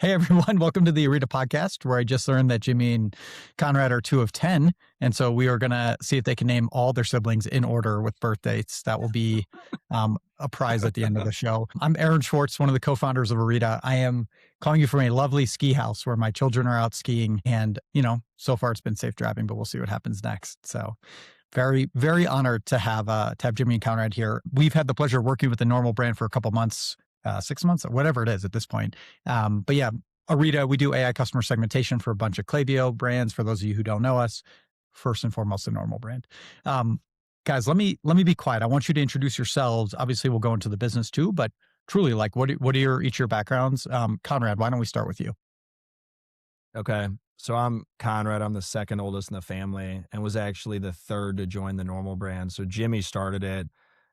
Hey everyone, welcome to the Orita Podcast, where I just learned that Jimmy and Conrad are 2 of 10. And so we are going to see if they can name all their siblings in order with birth dates. That will be a prize at the end of the show. I'm Aaron Schwartz, one of the co-founders of Orita. I am calling you from a lovely ski house where my children are out skiing. And, so far it's been safe driving, but we'll see what happens next. So very, very honored to have Jimmy and Conrad here. We've had the pleasure of working with the Normal brand for a couple months. 6 months, or whatever it is at this point. But yeah, Orita, we do AI customer segmentation for a bunch of Klaviyo brands. For those of you who don't know us, first and foremost, the Normal brand. Guys, let me be quiet. I want you to introduce yourselves. Obviously, we'll go into the business too, but truly, like, what are each of your backgrounds? Conrad, why don't we start with you? Okay. So I'm Conrad. I'm the second oldest in the family and was actually the third to join the Normal brand. So Jimmy started it,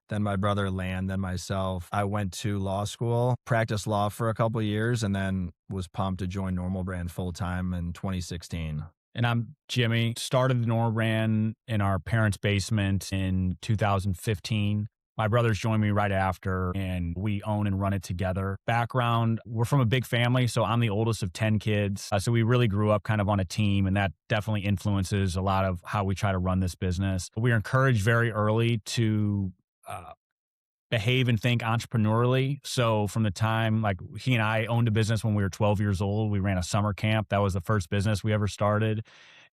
then my brother Lan, then myself. I went to law school, practiced law for a couple of years, and then was pumped to join Normal brand full-time in 2016. And I'm Jimmy. Started the Normal brand in our parents' basement in 2015. My brothers joined me right after, and we own and run it together. Background, we're from a big family, so I'm the oldest of 10 kids. So we really grew up kind of on a team, and that definitely influences a lot of how we try to run this business. We are encouraged very early to behave and think entrepreneurially. So from the time, like, he and I owned a business when we were 12 years old. We ran a summer camp. That was the first business we ever started.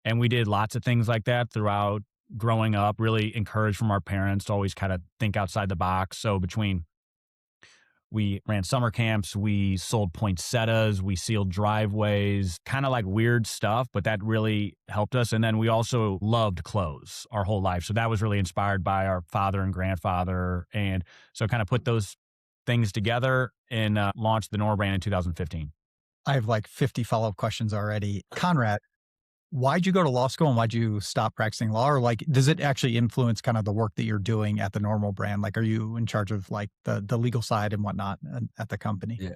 And we did lots of things like that throughout growing up, really encouraged from our parents to always kind of think outside the box. So we ran summer camps, we sold poinsettias, we sealed driveways, kind of like weird stuff, but that really helped us. And then we also loved clothes our whole life. So that was really inspired by our father and grandfather. And so kind of put those things together and launched the Normal brand in 2015. I have like 50 follow-up questions already. Conrad, why'd you go to law school and why'd you stop practicing law? Or like, does it actually influence kind of the work that you're doing at the Normal brand? Like, are you in charge of like the legal side and whatnot at the company? Yeah,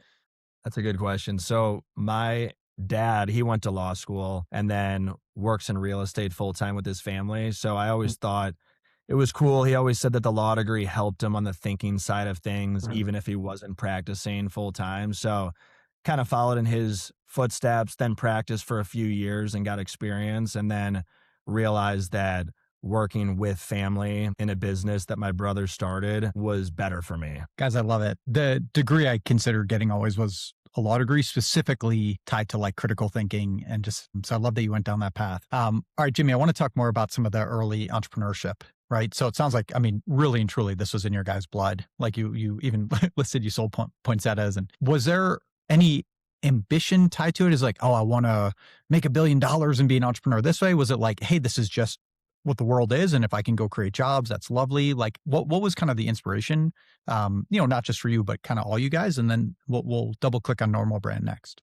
that's a good question. So my dad, he went to law school and then works in real estate full-time with his family. So I always thought it was cool. He always said that the law degree helped him on the thinking side of things, even if he wasn't practicing full-time. So kind of followed in his footsteps, then practiced for a few years and got experience, and then realized that working with family in a business that my brother started was better for me. Guys, I love it. The degree I considered getting always was a law degree, specifically tied to like critical thinking, and so I love that you went down that path. All right, Jimmy, I want to talk more about some of the early entrepreneurship, right? So it sounds like, I mean, really and truly, this was in your guys' blood. Like you even listed you sold poinsettias, and was there any ambition tied to it? Is like, oh, I want to make $1 billion and be an entrepreneur this way? Was it like, hey, this is just what the world is, and if I can go create jobs, that's lovely? Like, what was kind of the inspiration? Not just for you, but kind of all you guys. And then we'll double click on Normal brand next.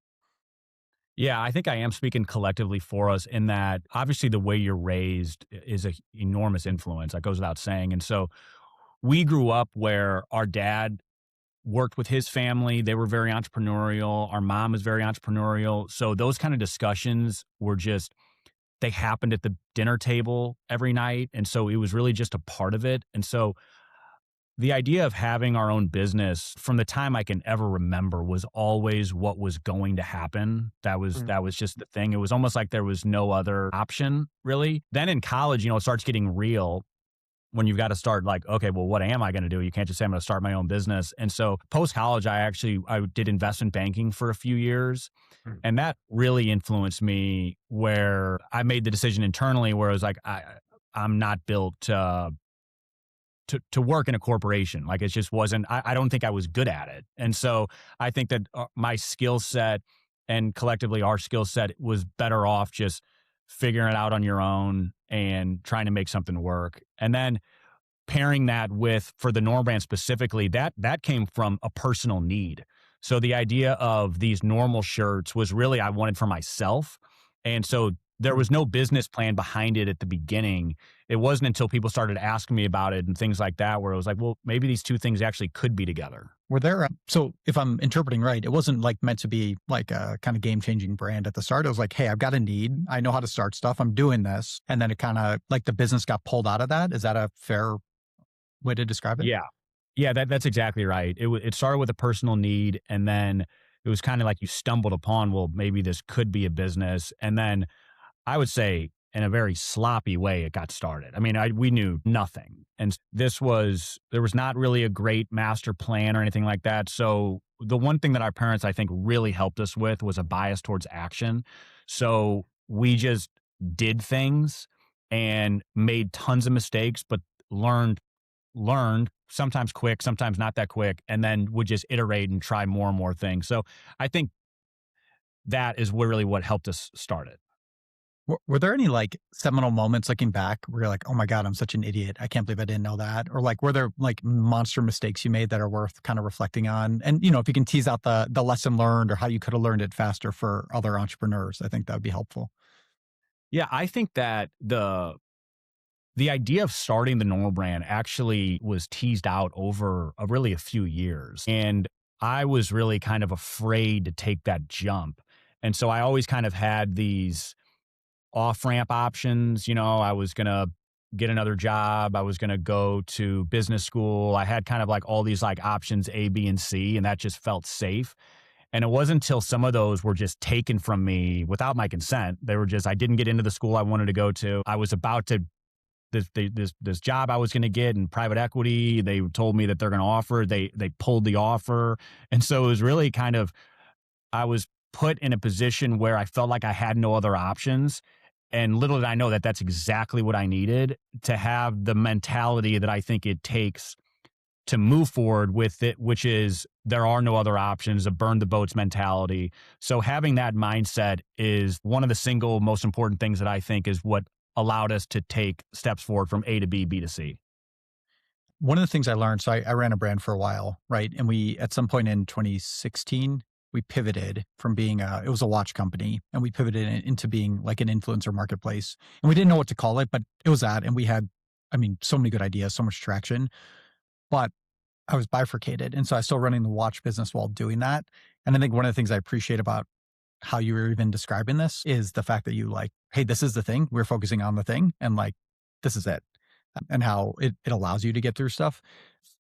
Yeah, I think I am speaking collectively for us in that obviously the way you're raised is an enormous influence. That goes without saying. And so we grew up where our dad worked with his family. They were very entrepreneurial. Our mom was very entrepreneurial. So those kind of discussions were they happened at the dinner table every night. And so it was really just a part of it. And so the idea of having our own business from the time I can ever remember was always what was going to happen. That was just the thing. It was almost like there was no other option, really. Then in college, it starts getting real when you've got to start like, okay, well, what am I going to do? You can't just say I'm going to start my own business. And so post-college, I did investment banking for a few years. And that really influenced me, where I made the decision internally where I was like, I'm not built to work in a corporation. Like, it just wasn't, I don't think I was good at it. And so I think that my skill set and collectively our skill set was better off just figuring it out on your own and trying to make something work. And then pairing that with, for the Normal brand specifically, that came from a personal need. So the idea of these Normal shirts was really, I wanted for myself. And so there was no business plan behind it at the beginning. It wasn't until people started asking me about it and things like that, where it was like, well, maybe these two things actually could be together. Were there, so if I'm interpreting right, it wasn't like meant to be like a kind of game-changing brand at the start. It was like, hey, I've got a need. I know how to start stuff. I'm doing this. And then it kind of like the business got pulled out of that. Is that a fair way to describe it? Yeah. Yeah, that's exactly right. It started with a personal need, and then it was kind of like you stumbled upon, well, maybe this could be a business. And then I would say in a very sloppy way, it got started. I mean, we knew nothing. And there was not really a great master plan or anything like that. So the one thing that our parents, I think, really helped us with was a bias towards action. So we just did things and made tons of mistakes, but learned, sometimes quick, sometimes not that quick, and then would just iterate and try more and more things. So I think that is really what helped us start it. Were there any like seminal moments looking back where you're like, oh my God, I'm such an idiot. I can't believe I didn't know that. Or like, were there like monster mistakes you made that are worth kind of reflecting on? And, if you can tease out the lesson learned or how you could have learned it faster for other entrepreneurs, I think that would be helpful. Yeah, I think that the idea of starting the Normal brand actually was teased out over really a few years. And I was really kind of afraid to take that jump. And so I always kind of had these off-ramp options. I was going to get another job. I was going to go to business school. I had kind of like all these like options A, B, and C, and that just felt safe. And it wasn't until some of those were just taken from me without my consent. They were just, I didn't get into the school I wanted to go to. I was about to, this job I was going to get in private equity. They told me that they're going to offer, they pulled the offer. And so it was really kind of, I was put in a position where I felt like I had no other options. And little did I know that that's exactly what I needed to have the mentality that I think it takes to move forward with it, which is there are no other options, a burn the boats mentality. So having that mindset is one of the single most important things that I think is what allowed us to take steps forward from A to B, B to C. One of the things I learned, so I ran a brand for a while, right? And we, at some point in 2016, we pivoted from being it was a watch company, and we pivoted into being like an influencer marketplace. And we didn't know what to call it, but it was that. And we had, so many good ideas, so much traction, but I was bifurcated. And so I was still running the watch business while doing that. And I think one of the things I appreciate about how you were even describing this is the fact that you like, hey, this is the thing. We're focusing on the thing. And like, this is it. And how it allows you to get through stuff.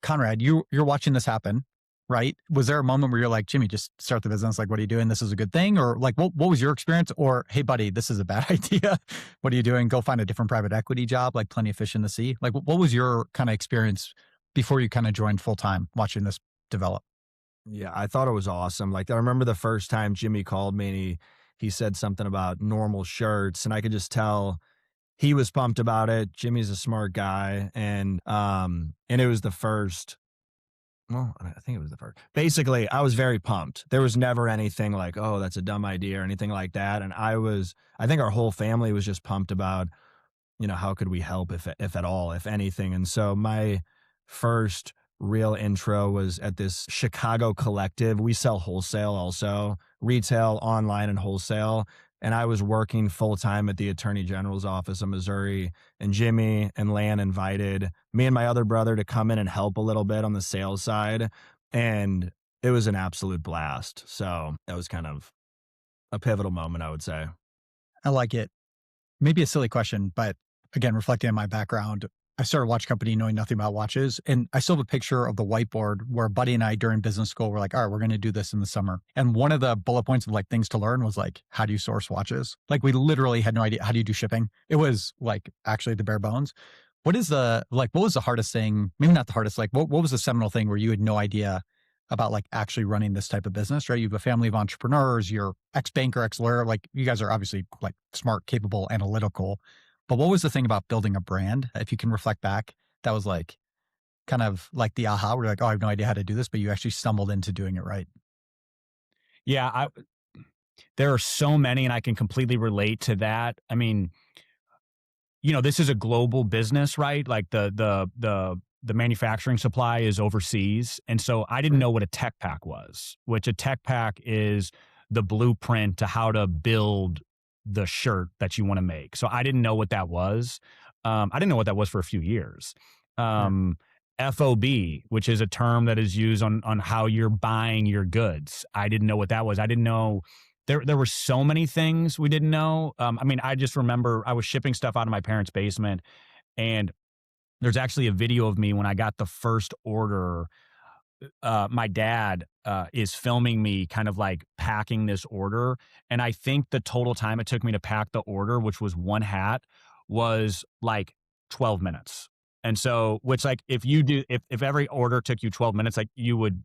Conrad, you're watching this happen, right? Was there a moment where you're like, Jimmy, just start the business? Like, what are you doing? This is a good thing. Or like, what was your experience? Or, hey, buddy, this is a bad idea. What are you doing? Go find a different private equity job, like plenty of fish in the sea. Like, what was your kind of experience before you kind of joined full time watching this develop? Yeah, I thought it was awesome. Like, I remember the first time Jimmy called me and he said something about normal shirts, and I could just tell he was pumped about it. Jimmy's a smart guy. And it was the first, well, I think it was the first. Basically, I was very pumped. There was never anything like, oh, that's a dumb idea or anything like that. And I think our whole family was just pumped about, how could we help if at all, if anything. And so my first real intro was at this Chicago collective. We sell wholesale also, retail, online, and wholesale. And I was working full time at the Attorney General's office in Missouri. And Jimmy and Lan invited me and my other brother to come in and help a little bit on the sales side. And it was an absolute blast. So that was kind of a pivotal moment, I would say. I like it. Maybe a silly question, but again, reflecting on my background, I started a watch company knowing nothing about watches. And I still have a picture of the whiteboard where Buddy and I during business school were like, all right, we're going to do this in the summer. And one of the bullet points of like things to learn was like, how do you source watches? Like we literally had no idea. How do you do shipping? It was like actually the bare bones. What was the hardest thing? Maybe not the hardest, like what was the seminal thing where you had no idea about like actually running this type of business, right? You have a family of entrepreneurs, you're ex-banker, ex-lawyer, like you guys are obviously like smart, capable, analytical. But what was the thing about building a brand, if you can reflect back, that was like kind of like the aha where you're like, oh, I have no idea how to do this, but you actually stumbled into doing it right? Yeah, there are so many, and I can completely relate to that. I mean, this is a global business, right? Like the manufacturing supply is overseas. And so I didn't know what a tech pack was, which a tech pack is the blueprint to how to build the shirt that you want to make. So I didn't know what that was. I didn't know what that was for a few years. FOB, which is a term that is used on how you're buying your goods. I didn't know what that was. I didn't know there were so many things we didn't know. I just remember I was shipping stuff out of my parents' basement, and there's actually a video of me when I got the first order. my dad is filming me kind of like packing this order. And I think the total time it took me to pack the order, which was one hat, was like 12 minutes. And so, which like if every order took you 12 minutes, like you would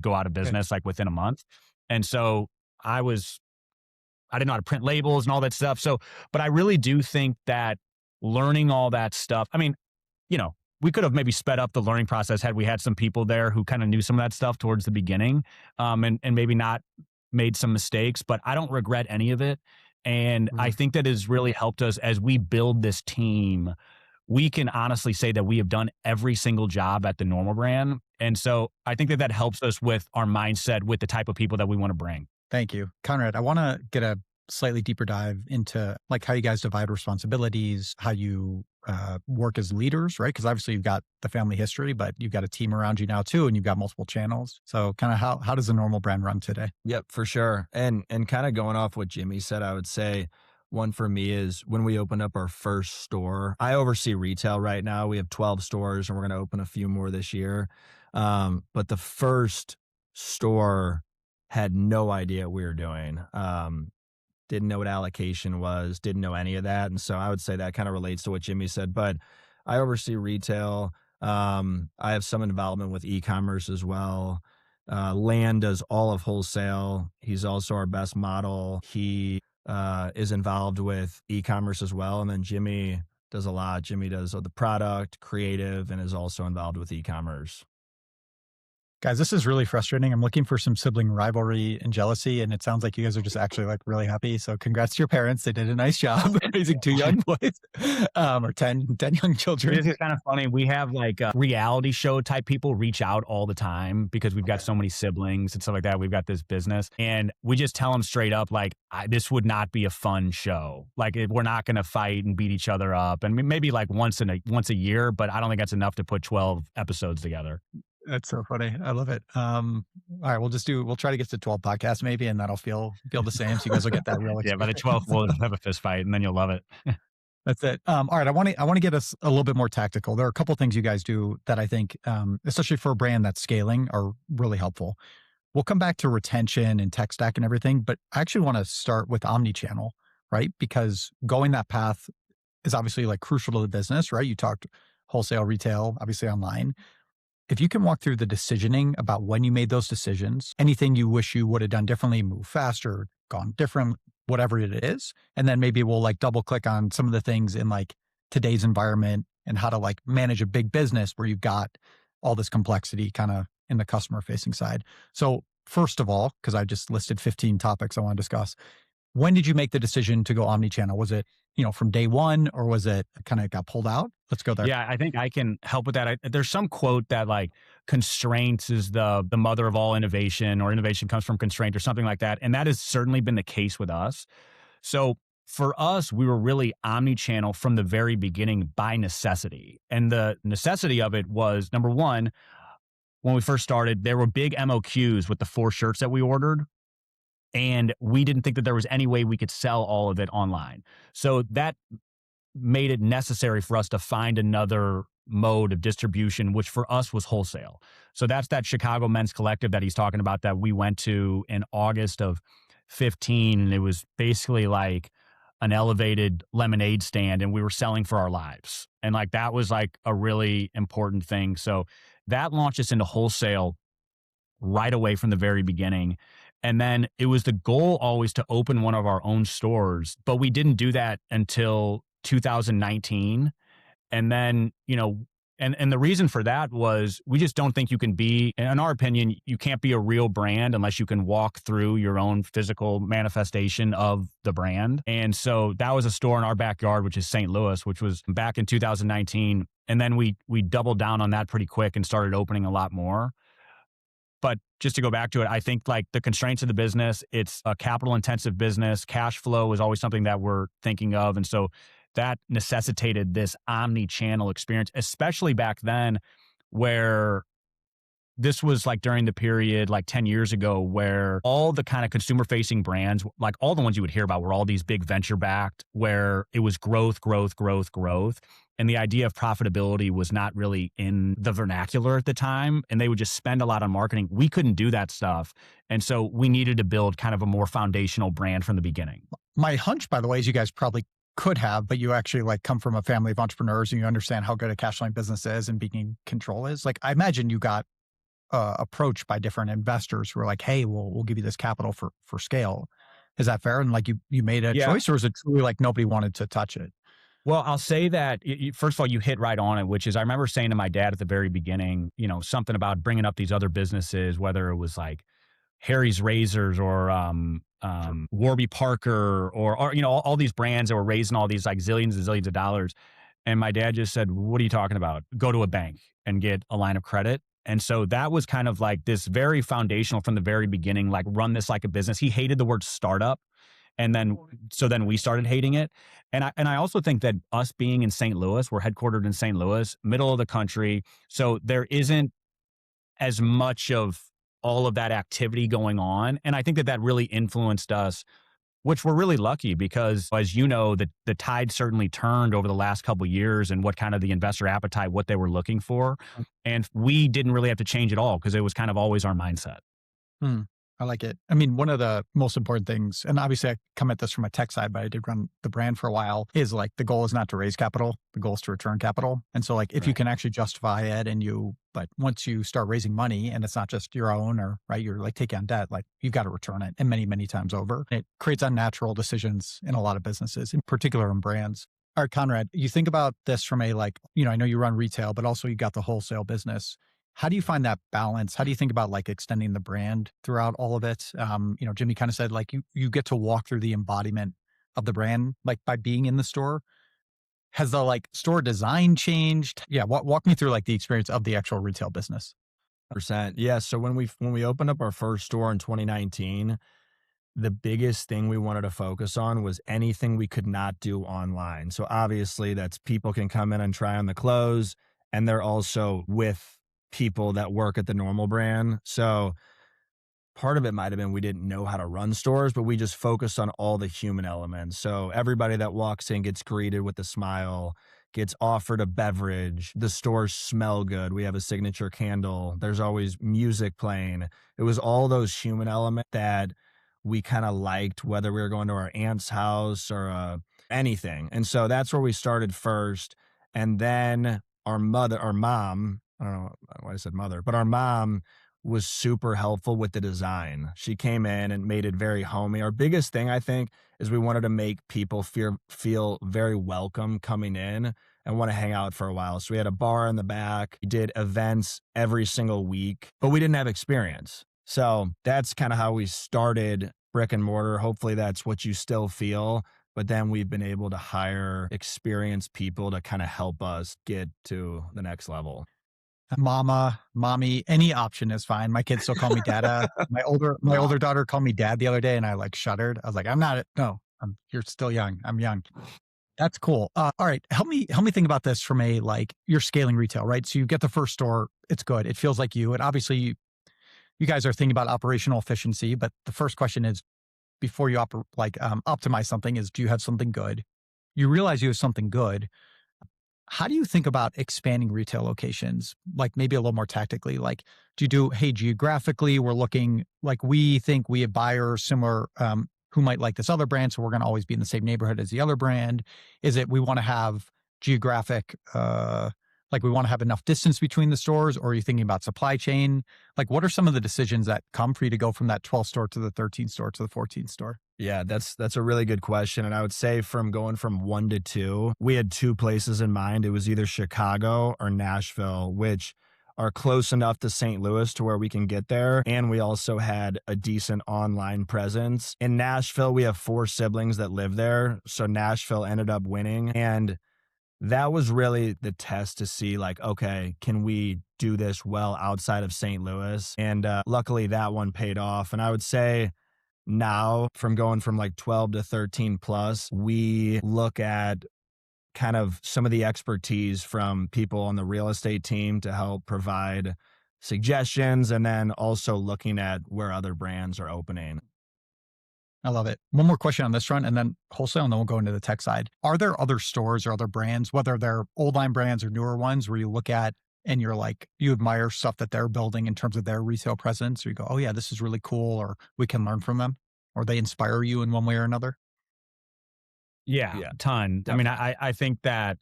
go out of business like within a month. And so I didn't know how to print labels and all that stuff. So, but I really do think that learning all that stuff, I mean, we could have maybe sped up the learning process had we had some people there who kind of knew some of that stuff towards the beginning, and maybe not made some mistakes, but I don't regret any of it. And I think that has really helped us as we build this team. We can honestly say that we have done every single job at the Normal brand. And so I think that helps us with our mindset, with the type of people that we want to bring. Thank you. Conrad, I want to get a slightly deeper dive into like how you guys divide responsibilities, how you work as leaders, right? Because obviously you've got the family history, but you've got a team around you now too, and you've got multiple channels. So kind of how does the Normal brand run today? Yep, for sure. And kind of going off what Jimmy said, I would say one for me is when we opened up our first store. I oversee retail right now. We have 12 stores and we're going to open a few more this year. But the first store had no idea what we were doing. Didn't know what allocation was, didn't know any of that. And so I would say that kind of relates to what Jimmy said, but I oversee retail. I have some involvement with e-commerce as well. Lan does all of wholesale. He's also our best model. He is involved with e-commerce as well. And then Jimmy does a lot. Jimmy does the product, creative, and is also involved with e-commerce. Guys, this is really frustrating. I'm looking for some sibling rivalry and jealousy, and it sounds like you guys are just actually like really happy. So congrats to your parents. They did a nice job raising 2 young boys, or 10 young children. This is kind of funny. We have like reality show type people reach out all the time because we've got so many siblings and stuff like that. We've got this business and we just tell them straight up, like, this would not be a fun show. Like we're not going to fight and beat each other up. And maybe like once a year, but I don't think that's enough to put 12 episodes together. That's so funny. I love it. All right, we'll try to get to 12 podcasts maybe, and that'll feel the same. So you guys will get that real. Yeah, by the 12th we'll have a fist fight, and then you'll love it. That's it. All right, I want to get us a little bit more tactical. There are a couple things you guys do that I think, especially for a brand that's scaling, are really helpful. We'll come back to retention and tech stack and everything, but I actually want to start with omnichannel, right? Because going that path is obviously like crucial to the business, right? You talked wholesale, retail, obviously online. If you can walk through the decisioning about when you made those decisions, anything you wish you would have done differently, moved faster, gone different, whatever it is. And then maybe we'll like double click on some of the things in like today's environment and how to like manage a big business where you've got all this complexity kind of in the customer facing side. So first of all, because I just listed 15 topics I want to discuss, when did you make the decision to go omnichannel? Was it, from day one, or was it kind of got pulled out? Let's go there. Yeah, I think I can help with that. There's some quote that like constraints is the mother of all innovation, or innovation comes from constraint, or something like that. And that has certainly been the case with us. So for us, we were really omnichannel from the very beginning by necessity. And the necessity of it was, number one, when we first started, there were big MOQs with the 4 shirts that we ordered. And we didn't think that there was any way we could sell all of it online. So that made it necessary for us to find another mode of distribution, which for us was wholesale. So that's that Chicago Men's Collective that he's talking about that we went to in August of 15. And it was basically like an elevated lemonade stand, and we were selling for our lives. And like that was like a really important thing. So that launched us into wholesale right away from the very beginning. And then it was the goal always to open one of our own stores, but we didn't do that until 2019. And then, and the reason for that was we just don't think you can be, in our opinion, you can't be a real brand unless you can walk through your own physical manifestation of the brand. And so that was a store in our backyard, which is St. Louis, which was back in 2019. And then we doubled down on that pretty quick and started opening a lot more. But just to go back to it, I think like the constraints of the business, it's a capital intensive business. Cash flow is always something that we're thinking of. And so that necessitated this omni-channel experience, especially back then where this was like during the period like 10 years ago where all the kind of consumer facing brands, like all the ones you would hear about were all these big venture backed where it was growth, growth, growth, growth. And the idea of profitability was not really in the vernacular at the time. And they would just spend a lot on marketing. We couldn't do that stuff. And so we needed to build kind of a more foundational brand from the beginning. My hunch, by the way, is you guys probably could have, but you actually like come from a family of entrepreneurs and you understand how good a cash line business is and being in control is. Like, I imagine you got approached by different investors who were like, hey, we'll give you this capital for scale. Is that fair? And like you made a choice, or is it truly like nobody wanted to touch it? Well, I'll say that, first of all, you hit right on it, which is I remember saying to my dad at the very beginning, something about bringing up these other businesses, whether it was like Harry's Razors or Warby Parker or all these brands that were raising all these like zillions and zillions of dollars. And my dad just said, what are you talking about? Go to a bank and get a line of credit. And so that was kind of like this very foundational from the very beginning, like run this like a business. He hated the word startup. And then we started hating it. And I also think that us being in St. Louis, we're headquartered in St. Louis, middle of the country. So there isn't as much of all of that activity going on. And I think that really influenced us, which we're really lucky because, as you know, the tide certainly turned over the last couple of years and what kind of the investor appetite, what they were looking for. And we didn't really have to change at all because it was kind of always our mindset. I like it. I mean, one of the most important things, and obviously I come at this from a tech side, but I did run the brand for a while, is like the goal is not to raise capital. The goal is to return capital. And so like if you can actually justify it but once you start raising money and it's not just your own or you're like taking on debt, like you've got to return it and many, many times over. It creates unnatural decisions in a lot of businesses, in particular in brands. All right, Conrad, you think about this from a like, I know you run retail, but also you got the wholesale business. How do you find that balance? How do you think about like extending the brand throughout all of it? Jimmy kind of said like you get to walk through the embodiment of the brand, like by being in the store. Has the like store design changed? Yeah. Walk me through like the experience of the actual retail business. %. Yeah. So when we opened up our first store in 2019, the biggest thing we wanted to focus on was anything we could not do online. So obviously that's people can come in and try on the clothes, and they're also with people that work at the normal brand. So part of it might have been we didn't know how to run stores, but we just focused on all the human elements. So everybody that walks in gets greeted with a smile, gets offered a beverage. The stores smell good. We have a signature candle. There's always music playing. It was all those human elements that we kind of liked, whether we were going to our aunt's house or anything. And so that's where we started first. And then our mom, I don't know why I said mother, but our mom was super helpful with the design. She came in and made it very homey. Our biggest thing, I think, is we wanted to make people feel very welcome coming in and want to hang out for a while. So we had a bar in the back. We did events every single week, but we didn't have experience. So that's kind of how we started brick and mortar. Hopefully that's what you still feel. But then we've been able to hire experienced people to kind of help us get to the next level. Mama, mommy, any option is fine. My kids still call me dada. My older daughter called me dad the other day and I like shuddered. I was like, you're still young. I'm young. That's cool. All right. Help me think about this from a, like, you're scaling retail, right? So you get the first store. It's good. It feels like you, and obviously you guys are thinking about operational efficiency, but the first question is, before you optimize something, is do you have something good? You realize you have something good. How do you think about expanding retail locations? Like maybe a little more tactically, like hey, geographically, we're looking, like we think we have buyers similar, who might like this other brand. So we're going to always be in the same neighborhood as the other brand. Is it, we want to have geographic, like we want to have enough distance between the stores, or are you thinking about supply chain? Like what are some of the decisions that come for you to go from that 12 store to the 13 store to the 14 store? Yeah, that's a really good question. And I would say from going from 1 to 2, we had 2 places in mind. It was either Chicago or Nashville, which are close enough to St. Louis to where we can get there. And we also had a decent online presence. In Nashville, we have 4 siblings that live there. So Nashville ended up winning. And that was really the test to see, like, okay, can we do this well outside of St. Louis? And luckily that one paid off. And I would say now, from going from like 12 to 13 plus, we look at kind of some of the expertise from people on the real estate team to help provide suggestions, and then also looking at where other brands are opening. I love it. One more question on this front and then wholesale, and then we'll go into the tech side. Are there other stores or other brands, whether they're old line brands or newer ones, where you look at and you're like, you admire stuff that they're building in terms of their retail presence, or you go, oh yeah, this is really cool, or we can learn from them, or they inspire you in one way or another? Yeah, Yeah, ton. I mean, I think that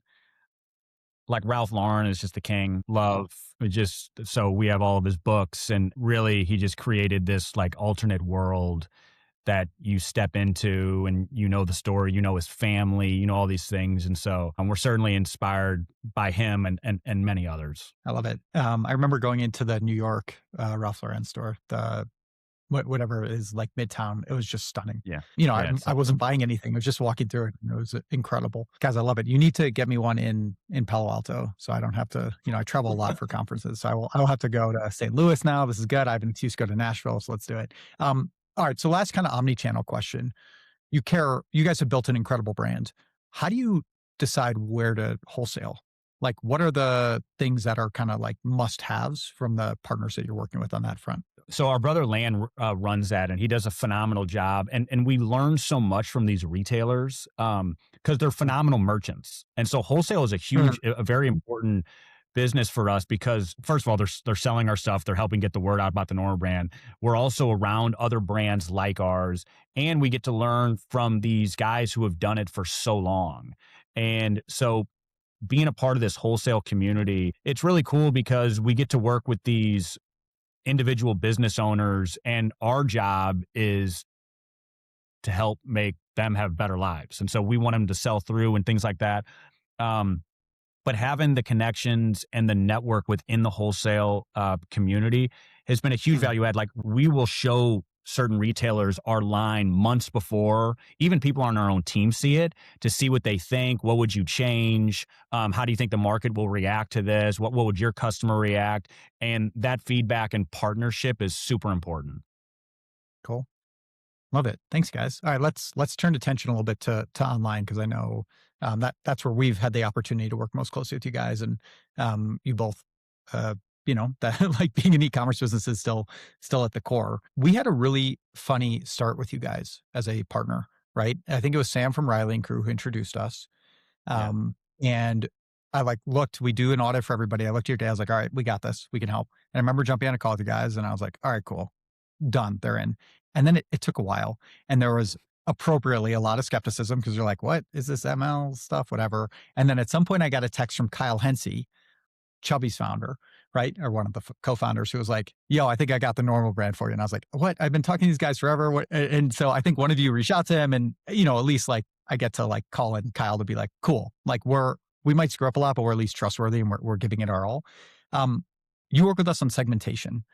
like Ralph Lauren is just the king. Love just so we have all of his books, and really he just created this like alternate world that you step into, and you know the story, you know his family, you know all these things, and so we're certainly inspired by him and many others. I love it. I remember going into the New York Ralph Lauren store, the whatever it is, like Midtown. It was just stunning. Yeah. You know, Yeah, I wasn't buying anything. I was just walking through it, and it was incredible. Guys, I love it. You need to get me one in Palo Alto, so I don't have to. You know, I travel a lot for conferences, so I will have to go to St. Louis now. This is good. I've been used to go to Nashville, so let's do it. All right. So last kind of omni-channel question. You guys have built an incredible brand. How do you decide where to wholesale? Like, what are the things that are kind of like must-haves from the partners that you're working with on that front? So our brother Lan runs that, and he does a phenomenal job. And we learn so much from these retailers because they're phenomenal merchants. And so wholesale is a very important business for us because, first of all, they're selling our stuff. They're helping get the word out about the Norma brand. We're also around other brands like ours, and we get to learn from these guys who have done it for so long. And so being a part of this wholesale community, it's really cool because we get to work with these individual business owners, and our job is to help make them have better lives. And so we want them to sell through and things like that. But having the connections and the network within the wholesale community has been a huge value add. Like, we will show certain retailers our line months before even people on our own team see it, to see what they think. What would you change? How do you think the market will react to this? What would your customer react? And that feedback and partnership is super important. Cool. Love it. Thanks, guys. All right, let's turn attention a little bit to online, because I know that's where we've had the opportunity to work most closely with you guys, and you both, you know, that like being an e-commerce business is still at the core. We had a really funny start with you guys as a partner, right? I think it was Sam from Riley and Crew who introduced us, and I looked. We do an audit for everybody. I looked at your day. I was like, all right, we got this. We can help. And I remember jumping on a call with you guys, and I was like, all right, cool, done. They're in. And then it took a while, and there was appropriately a lot of skepticism, because you're like, what is this ML stuff, whatever. And then at some point I got a text from Kyle Hensey, Chubby's founder, right? Or one of the co-founders, who was like, yo, I think I got the Normal brand for you. And I was like, what? I've been talking to these guys forever. What? And so I think one of you reached out to him, and, you know, at least like I get to like call in Kyle to be like, cool. Like we might screw up a lot, but we're at least trustworthy, and we're giving it our all. You work with us on segmentation.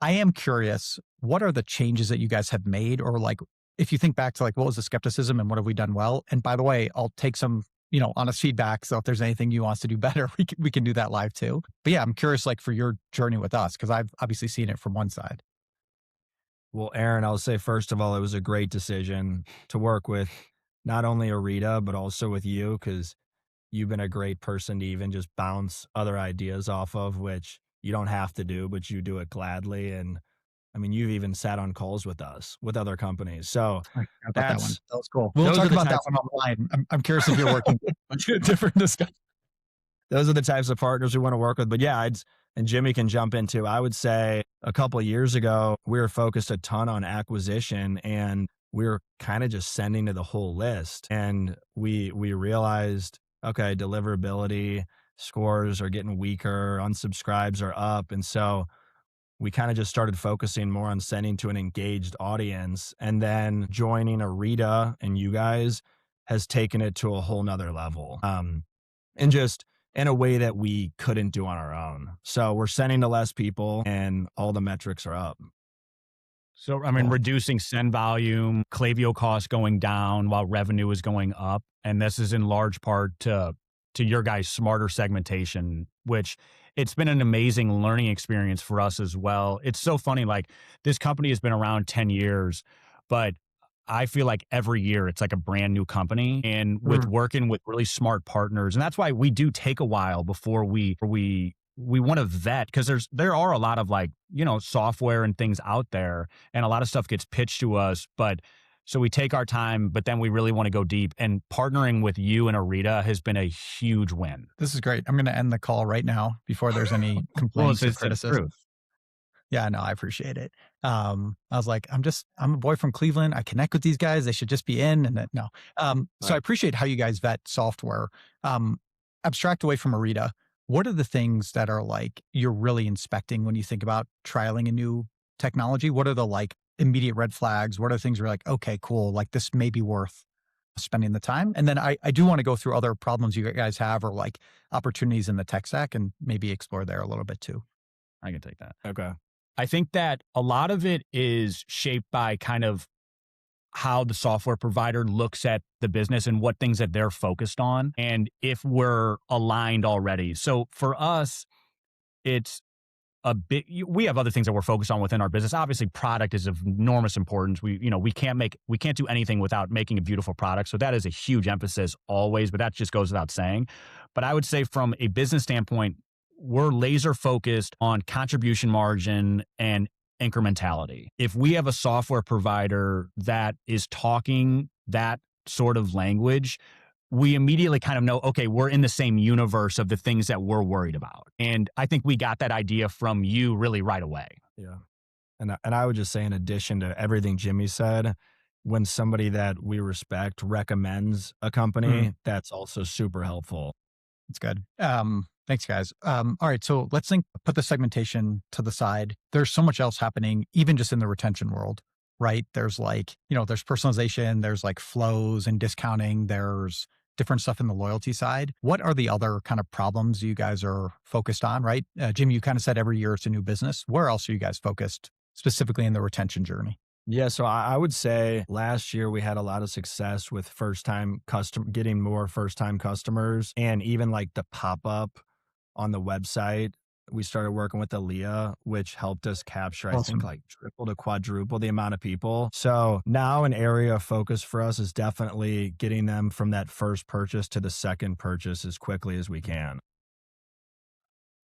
I am curious, what are the changes that you guys have made? Or like, if you think back to like, what was the skepticism and what have we done well? And by the way, I'll take some, you know, honest feedback. So if there's anything you want us to do better, we can do that live too. But yeah, I'm curious, like, for your journey with us, because I've obviously seen it from one side. Well, Aaron, I'll say, first of all, it was a great decision to work with not only Orita, but also with you, because you've been a great person to even just bounce other ideas off of, which you don't have to do, but you do it gladly. And I mean, you've even sat on calls with us, with other companies. So that was cool. We'll talk about that one online. I'm curious if you're working different discussion. Those are the types of partners we want to work with. But yeah, and Jimmy can jump into, I would say a couple of years ago, we were focused a ton on acquisition, and we were kind of just sending to the whole list. And we realized, okay, deliverability scores are getting weaker, unsubscribes are up. And so we kind of just started focusing more on sending to an engaged audience. And then joining Orita and you guys has taken it to a whole nother level. And just in a way that we couldn't do on our own. So we're sending to less people, and all the metrics are up. So, I mean, reducing send volume, Klaviyo costs going down while revenue is going up. And this is in large part to your guys' smarter segmentation, which it's been an amazing learning experience for us as well. It's so funny, like, this company has been around 10 years, but I feel like every year it's like a brand new company, and with working with really smart partners. And that's why we do take a while before we we want to vet, because there are a lot of like, software and things out there, and a lot of stuff gets pitched to us, but so we take our time, but then we really want to go deep, and partnering with you and Orita has been a huge win. This is great. I'm going to end the call right now before there's any complaints or criticism. Yeah, no, I appreciate it. I was like, I'm a boy from Cleveland. I connect with these guys. They should just be in. And then, no. So I appreciate how you guys vet software. Abstract away from Orita. What are the things that are like, you're really inspecting when you think about trialing a new technology? What are the like immediate red flags? What are things where you're like, okay, cool. Like this may be worth spending the time. And then I do want to go through other problems you guys have, or like opportunities in the tech stack, and maybe explore there a little bit too. I can take that. Okay. I think that a lot of it is shaped by kind of how the software provider looks at the business and what things that they're focused on, and if we're aligned already. So for us, it's we have other things that we're focused on within our business. Obviously, product is of enormous importance. We can't do anything without making a beautiful product. So that is a huge emphasis always, but that just goes without saying. But I would say from a business standpoint, we're laser focused on contribution margin and incrementality. If we have a software provider that is talking that sort of language, we immediately kind of know, okay, we're in the same universe of the things that we're worried about. And I think we got that idea from you really right away. Yeah. And I would just say, in addition to everything Jimmy said, when somebody that we respect recommends a company, that's also super helpful. That's good. Thanks, guys. All right. So let's put the segmentation to the side. There's so much else happening, even just in the retention world, right? There's like, there's personalization, there's like flows and discounting, there's different stuff in the loyalty side. What are the other kind of problems you guys are focused on, right? Jim, you kind of said every year it's a new business. Where else are you guys focused specifically in the retention journey? Yeah, so I would say last year we had a lot of success with getting more first-time customers, and even like the pop-up on the website. We started working with Aaliyah, which helped us capture, I think, like triple to quadruple the amount of people. So now an area of focus for us is definitely getting them from that first purchase to the second purchase as quickly as we can.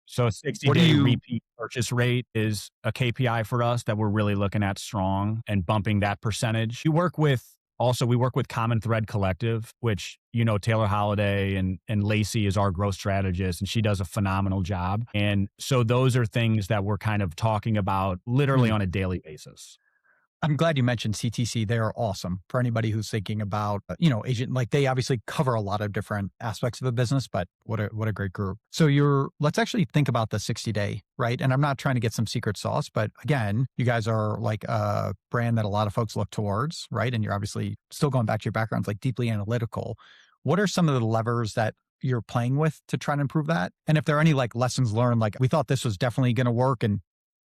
So a 60-day repeat purchase rate is a KPI for us that we're really looking at strong and bumping that percentage. We work with Common Thread Collective, which, Taylor Holiday and Lacey is our growth strategist, and she does a phenomenal job. And so those are things that we're kind of talking about literally on a daily basis. I'm glad you mentioned CTC. They are awesome for anybody who's thinking about, agent, like they obviously cover a lot of different aspects of a business, but what a great group. So let's actually think about the 60-day, right? And I'm not trying to get some secret sauce, but again, you guys are like a brand that a lot of folks look towards, right? And you're obviously still going back to your backgrounds, like deeply analytical. What are some of the levers that you're playing with to try to improve that? And if there are any like lessons learned, like we thought this was definitely going to work and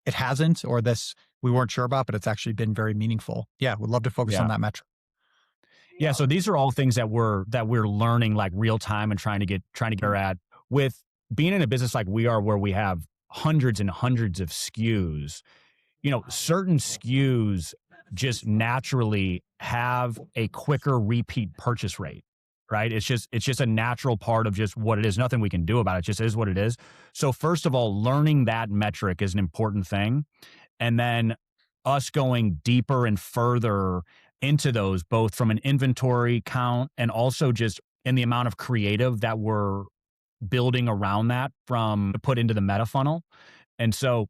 it hasn't, or this we weren't sure about, but it's actually been very meaningful. Yeah, we'd love to focus on that metric. Yeah, so these are all things that we're learning like real time and trying to get better at. With being in a business like we are, where we have hundreds and hundreds of SKUs, certain SKUs just naturally have a quicker repeat purchase rate. Right? It's just a natural part of just what it is. Nothing we can do about it. It just is what it is. So first of all, learning that metric is an important thing. And then us going deeper and further into those, both from an inventory count and also just in the amount of creative that we're building around that from to put into the meta funnel. And so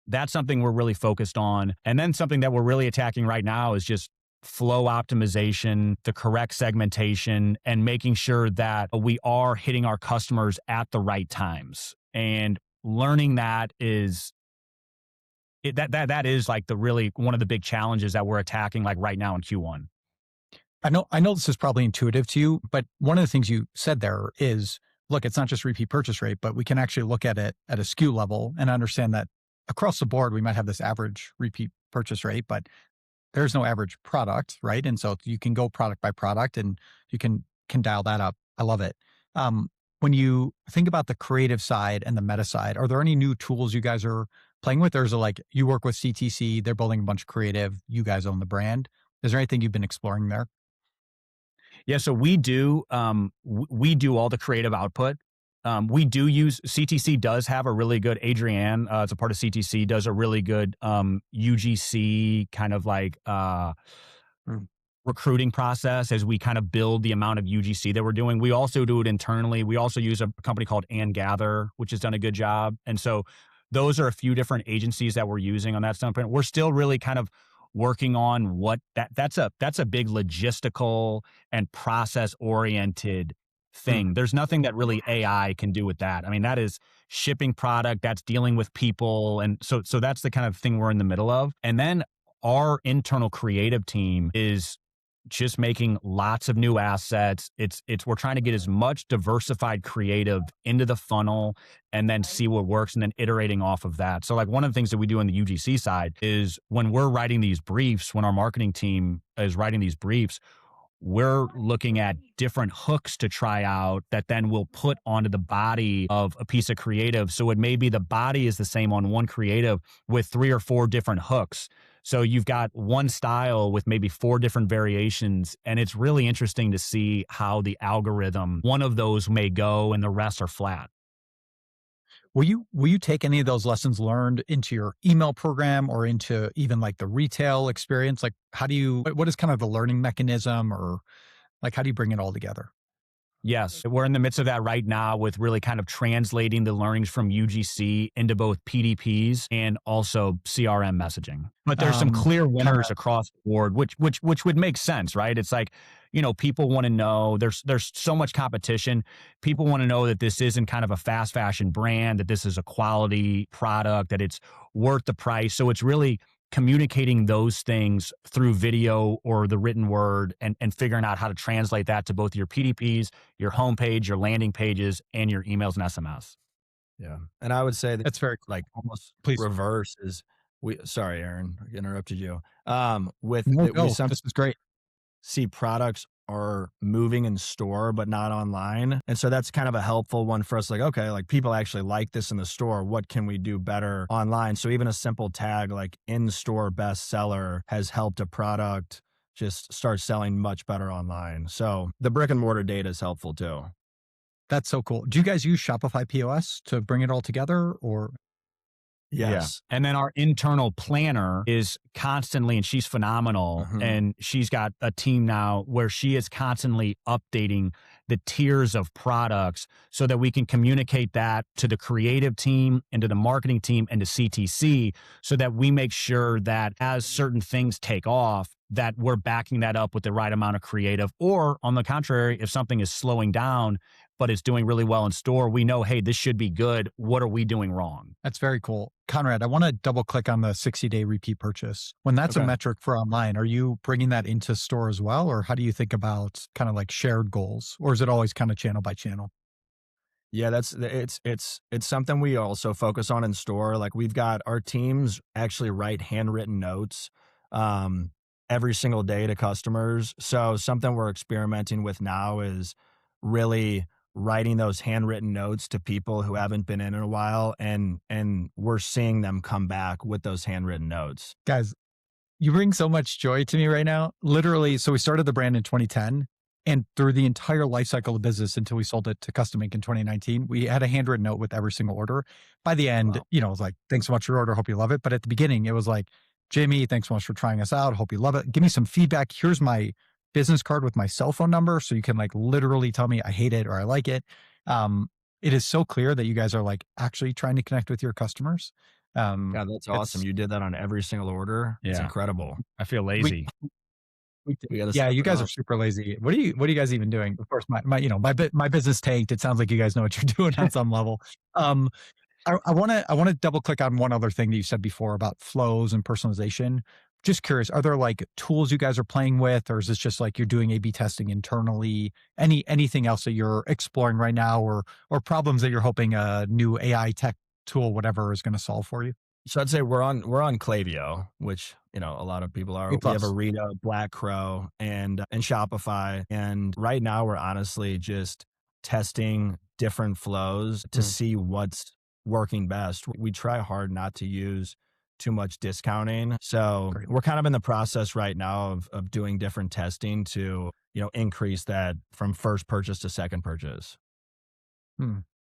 that's something we're really focused on. And then something that we're really attacking right now is just flow optimization, the correct segmentation, and making sure that we are hitting our customers at the right times. And learning that is that is like the really one of the big challenges that we're attacking like right now in Q1. I know this is probably intuitive to you, but one of the things you said there is, look, it's not just repeat purchase rate, but we can actually look at it at a SKU level and understand that across the board, we might have this average repeat purchase rate, but there's no average product, right? And so you can go product by product and you can dial that up. I love it. When you think about the creative side and the meta side, are there any new tools you guys are playing with? Or is it like you work with CTC, they're building a bunch of creative, you guys own the brand? Is there anything you've been exploring there? Yeah, so we do all the creative output. We do use CTC does have a really good Adrienne. It's a part of CTC does a really good UGC kind of like recruiting process as we kind of build the amount of UGC that we're doing. We also do it internally. We also use a company called Gather, which has done a good job. And so those are a few different agencies that we're using on that standpoint. We're still really kind of working on what that's a big logistical and process oriented thing. There's nothing that really AI can do with that. I mean, that is shipping product, that's dealing with people. And so that's the kind of thing we're in the middle of. And then our internal creative team is just making lots of new assets. We're trying to get as much diversified creative into the funnel and then see what works and then iterating off of that. So like one of the things that we do on the UGC side is when we're writing these briefs, when our marketing team is writing these briefs, we're looking at different hooks to try out that then we'll put onto the body of a piece of creative. So it may be the body is the same on one creative with 3 or 4 different hooks. So you've got one style with maybe 4 different variations. And it's really interesting to see how the algorithm, one of those may go and the rest are flat. Will you take any of those lessons learned into your email program or into even like the retail experience? Like what is kind of the learning mechanism, or like how do you bring it all together? Yes, we're in the midst of that right now with really kind of translating the learnings from UGC into both PDPs and also CRM messaging. But there's some clear winners across the board, which would make sense, right? It's like, people want to know there's so much competition. People want to know that this isn't kind of a fast fashion brand, that this is a quality product, that it's worth the price. So it's really communicating those things through video or the written word and figuring out how to translate that to both your PDPs, your homepage, your landing pages, and your emails and SMS. Yeah. And I would say That's very like almost Please. reverse is sorry, Aaron, I interrupted you. We this is great. see products are moving in store, but not online. And so that's kind of a helpful one for us. Like, okay, like people actually like this in the store. What can we do better online? So even a simple tag like in-store bestseller has helped a product just start selling much better online. So the brick and mortar data is helpful too. That's so cool. Do you guys use Shopify POS to bring it all together, or? Yes. Yeah. And then our internal planner is constantly, and she's phenomenal. And she's got a team now where she is constantly updating the tiers of products so that we can communicate that to the creative team and to the marketing team and to CTC so that we make sure that as certain things take off, that we're backing that up with the right amount of creative. Or on the contrary, if something is slowing down, but it's doing really well in store, we know, hey, this should be good. What are we doing wrong? That's very cool. Conrad, I want to double click on the 60-day repeat purchase. When that's a metric for online, are you bringing that into store as well? Or how do you think about kind of like shared goals? Or is it always kind of channel by channel? Yeah, it's something we also focus on in store. Like we've got our teams actually write handwritten notes every single day to customers. So something we're experimenting with now is really writing those handwritten notes to people who haven't been in a while, and we're seeing them come back with those handwritten notes. Guys, you bring so much joy to me right now. Literally, so we started the brand in 2010, and through the entire life cycle of business until we sold it to Custom Ink in 2019, we had a handwritten note with every single order. By the end, it was like, thanks so much for your order. Hope you love it. But at the beginning, it was like, Jamie, thanks so much for trying us out. Hope you love it. Give me some feedback. Here's my business card with my cell phone number. So you can like literally tell me I hate it or I like it. It is so clear that you guys are like actually trying to connect with your customers. Yeah, that's awesome. You did that on every single order. It's incredible. I feel lazy. You guys are super lazy. What are you guys even doing? Of course, my business tanked. It sounds like you guys know what you're doing on some level. I want to double click on one other thing that you said before about flows and personalization. Just curious, are there like tools you guys are playing with, or is this just like you're doing A/B testing internally? Anything else that you're exploring right now, or problems that you're hoping a new AI tech tool, whatever, is going to solve for you? So I'd say we're on Klaviyo, which a lot of people are. We have Orita, Black Crow, and Shopify, and right now we're honestly just testing different flows to see what's working best. We try hard not to use too much discounting. So we're kind of in the process right now of doing different testing to, increase that from first purchase to second purchase.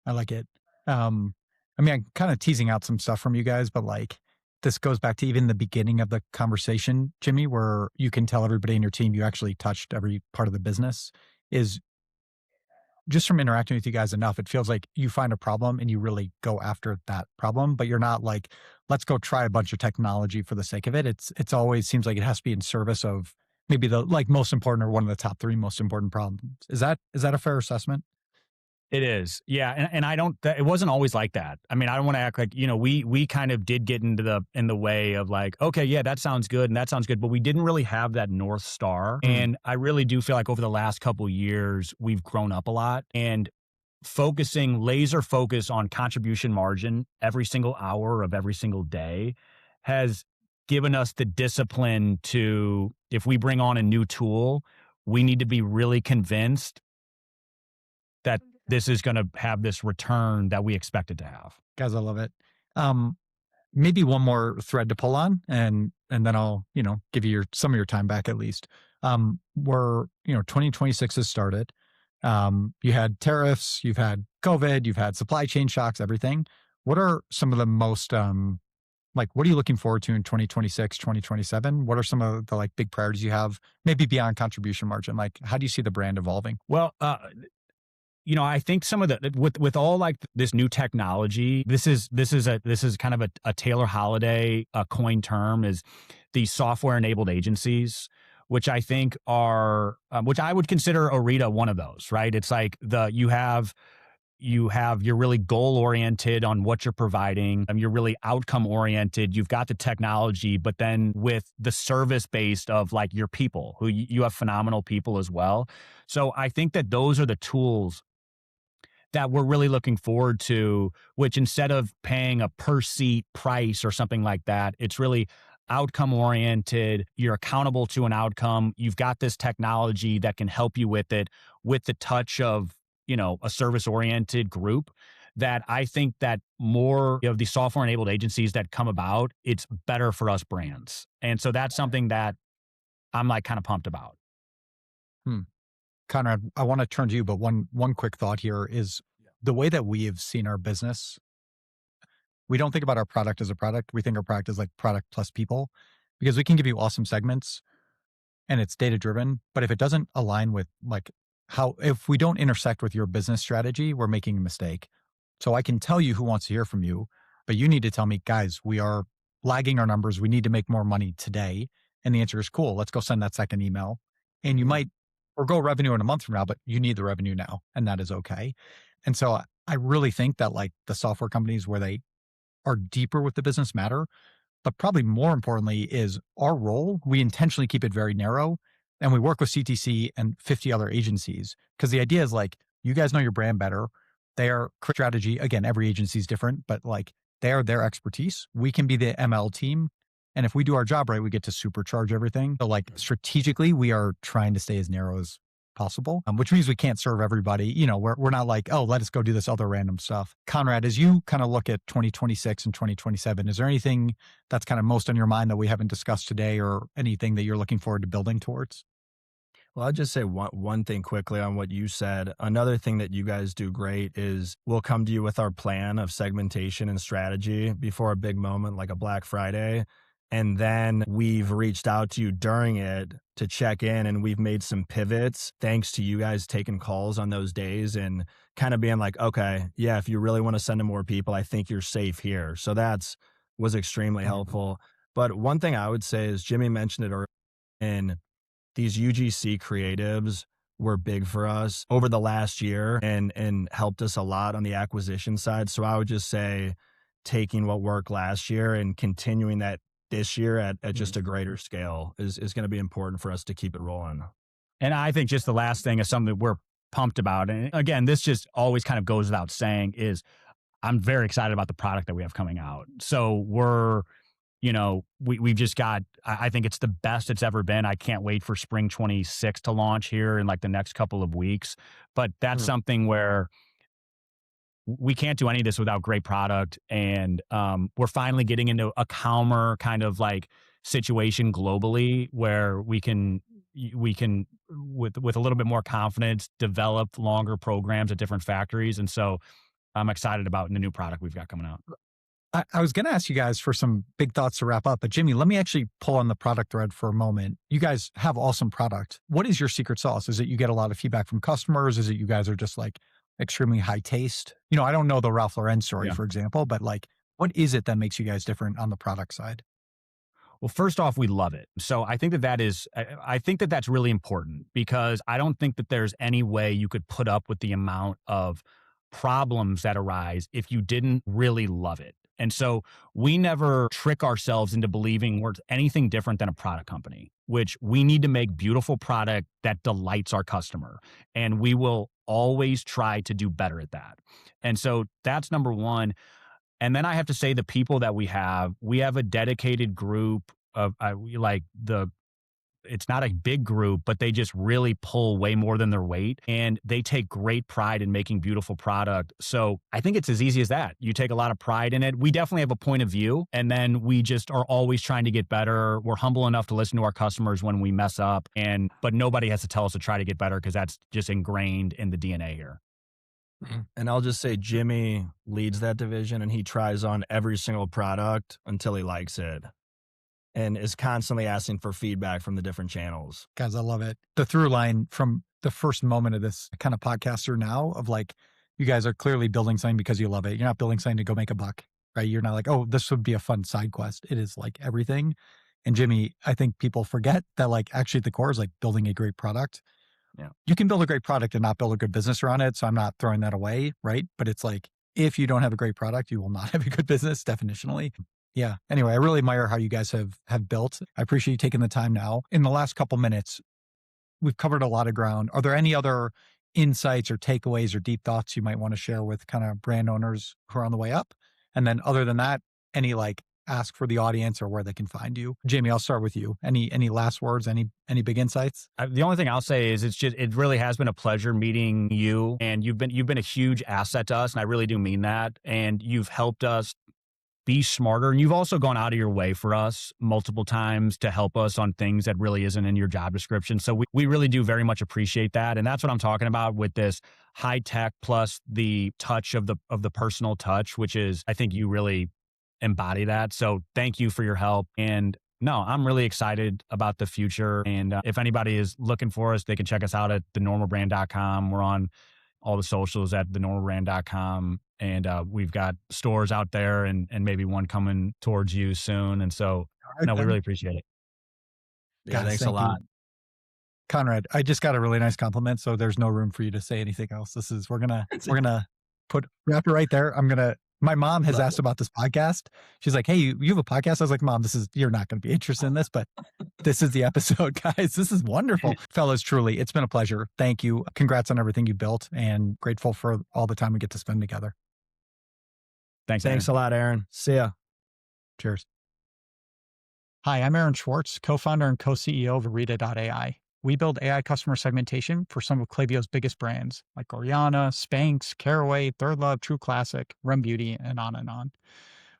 I like it. I mean, I'm kind of teasing out some stuff from you guys, but like this goes back to even the beginning of the conversation, Jimmy, where you can tell everybody in your team you actually touched every part of the business. Is just from interacting with you guys enough, it feels like you find a problem and you really go after that problem, but you're not like, let's go try a bunch of technology for the sake of it. It's always seems like it has to be in service of maybe the like most important or one of the top three most important problems. Is that a fair assessment? It is. Yeah. And I don't, it wasn't always like that. I mean, I don't want to act like, we kind of did get in the way of like, okay, yeah, that sounds good. And that sounds good. But we didn't really have that North Star. And I really do feel like over the last couple of years, we've grown up a lot and laser focus on contribution margin every single hour of every single day has given us the discipline to, if we bring on a new tool, we need to be really convinced that this is going to have this return that we expect it to have. Guys, I love it. Maybe one more thread to pull on and then I'll, give you some of your time back at least. We're, 2026 has started. You had tariffs, you've had COVID, you've had supply chain shocks, everything. What are some of the most, what are you looking forward to in 2026, 2027? What are some of the big priorities you have, maybe beyond contribution margin? Like, how do you see the brand evolving? Well, I think some of with all this new technology, this is kind of a Taylor Holiday coined term, is the software enabled agencies, which I think are which I would consider Orita one of those, right? It's like you're really goal oriented on what you're providing. You're really outcome oriented. You've got the technology, but then with the service based of your people, who you have phenomenal people as well. So I think that those are the tools that we're really looking forward to, which instead of paying a per seat price or something like that, it's really outcome oriented. You're accountable to an outcome. You've got this technology that can help you with it, with the touch of, a service oriented group. That I think that more of the software enabled agencies that come about, it's better for us brands. And so that's something that I'm kind of pumped about. Conrad, I want to turn to you, but one quick thought here is the way that we have seen our business. We don't think about our product as a product. We think our product is like product plus people, because we can give you awesome segments and it's data driven. But if it doesn't align with if we don't intersect with your business strategy, we're making a mistake. So I can tell you who wants to hear from you, but you need to tell me, guys, we are lagging our numbers. We need to make more money today. And the answer is cool. Let's go send that second email. And you might forgo revenue in a month from now, but you need the revenue now. And that is okay. And so I really think that the software companies where they are deeper with the business matter, but probably more importantly is our role. We intentionally keep it very narrow and we work with CTC and 50 other agencies because the idea is you guys know your brand better. Their strategy, again, every agency is different, but they are their expertise. We can be the ML team. And if we do our job right, we get to supercharge everything. So strategically, we are trying to stay as narrow as possible, which means we can't serve everybody. We're not oh, let us go do this other random stuff. Conrad, as you kind of look at 2026 and 2027, is there anything that's kind of most on your mind that we haven't discussed today or anything that you're looking forward to building towards? Well, I'll just say one thing quickly on what you said. Another thing that you guys do great is we'll come to you with our plan of segmentation and strategy before a big moment like a Black Friday. And then we've reached out to you during it to check in, and we've made some pivots thanks to you guys taking calls on those days and kind of being okay, yeah, if you really want to send to more people, I think you're safe here. So was extremely helpful. But one thing I would say is Jimmy mentioned it earlier, and these UGC creatives were big for us over the last year and helped us a lot on the acquisition side. So I would just say taking what worked last year and continuing that this year at just a greater scale is going to be important for us to keep it rolling. And I think just the last thing is something that we're pumped about. And again, this just always kind of goes without saying is I'm very excited about the product that we have coming out. So we've just got, I think it's the best it's ever been. I can't wait for spring 26 to launch here in the next couple of weeks. But that's something where we can't do any of this without great product. And we're finally getting into a calmer kind of situation globally where we can with a little bit more confidence develop longer programs at different factories. And so I'm excited about the new product we've got coming out. I was going to ask you guys for some big thoughts to wrap up, but Jimmy, let me actually pull on the product thread for a moment. You guys have awesome product. What is your secret sauce? Is it you get a lot of feedback from customers? Is it you guys are just like extremely high taste? I don't know the Ralph Lauren story, for example, but like, what is it that makes you guys different on the product side? Well, first off, we love it. So I think I think that that's really important, because I don't think that there's any way you could put up with the amount of problems that arise if you didn't really love it. And so we never trick ourselves into believing we're anything different than a product company, which we need to make beautiful product that delights our customer. And we will always try to do better at that. And so that's number one. And then I have to say, the people that we have a dedicated group of it's not a big group, but they just really pull way more than their weight, and they take great pride in making beautiful product. So I think it's as easy as that. You take a lot of pride in it. We definitely have a point of view, and then we just are always trying to get better. We're humble enough to listen to our customers when we mess up, but nobody has to tell us to try to get better, because that's just ingrained in the DNA here. And I'll just say Jimmy leads that division, and he tries on every single product until he likes it, and is constantly asking for feedback from the different channels. Guys, I love it. The through line from the first moment of this kind of podcaster now of like, you guys are clearly building something because you love it. You're not building something to go make a buck, right? You're not like, oh, this would be a fun side quest. It is like everything. And Jimmy, I think people forget that like actually at the core is like building a great product. Yeah. You can build a great product and not build a good business around it. So I'm not throwing that away, right? But it's like, if you don't have a great product, you will not have a good business, definitionally. Yeah. Anyway, I really admire how you guys have built. I appreciate you taking the time now. In the last couple minutes, we've covered a lot of ground. Are there any other insights or takeaways or deep thoughts you might want to share with kind of brand owners who are on the way up? And then other than that, any like ask for the audience or where they can find you? Jamie, I'll start with you. Any last words, any big insights? The only thing I'll say is it really has been a pleasure meeting you, and you've been a huge asset to us. And I really do mean that. And you've helped us be smarter. And you've also gone out of your way for us multiple times to help us on things that really isn't in your job description. So we really do very much appreciate that. And that's what I'm talking about with this high tech plus the touch of the personal touch, which is, I think you really embody that. So thank you for your help. And no, I'm really excited about the future. And if anybody is looking for us, they can check us out at thenormalbrand.com. We're on all the socials at thenormalbrand.com. And we've got stores out there and maybe one coming towards you soon. And so, we really appreciate it. Yeah, guys, thanks a lot. You. Conrad, I just got a really nice compliment, so there's no room for you to say anything else. We're gonna wrap it right there. My mom has asked about this podcast. She's like, hey, you have a podcast? I was like, Mom, you're not going to be interested in this, but this is the episode, guys. This is wonderful. Fellas, truly, it's been a pleasure. Thank you. Congrats on everything you built, and grateful for all the time we get to spend together. Thanks a lot, Aaron. See ya. Cheers. Hi, I'm Aaron Schwartz, co-founder and co-CEO of Orita.ai. We build AI customer segmentation for some of Klaviyo's biggest brands like Oriana, Spanx, Caraway, Third Love, True Classic, Rem Beauty, and on and on.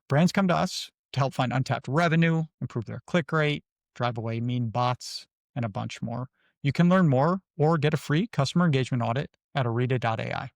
Brands come to us to help find untapped revenue, improve their click rate, drive away mean bots, and a bunch more. You can learn more or get a free customer engagement audit at Orita.ai.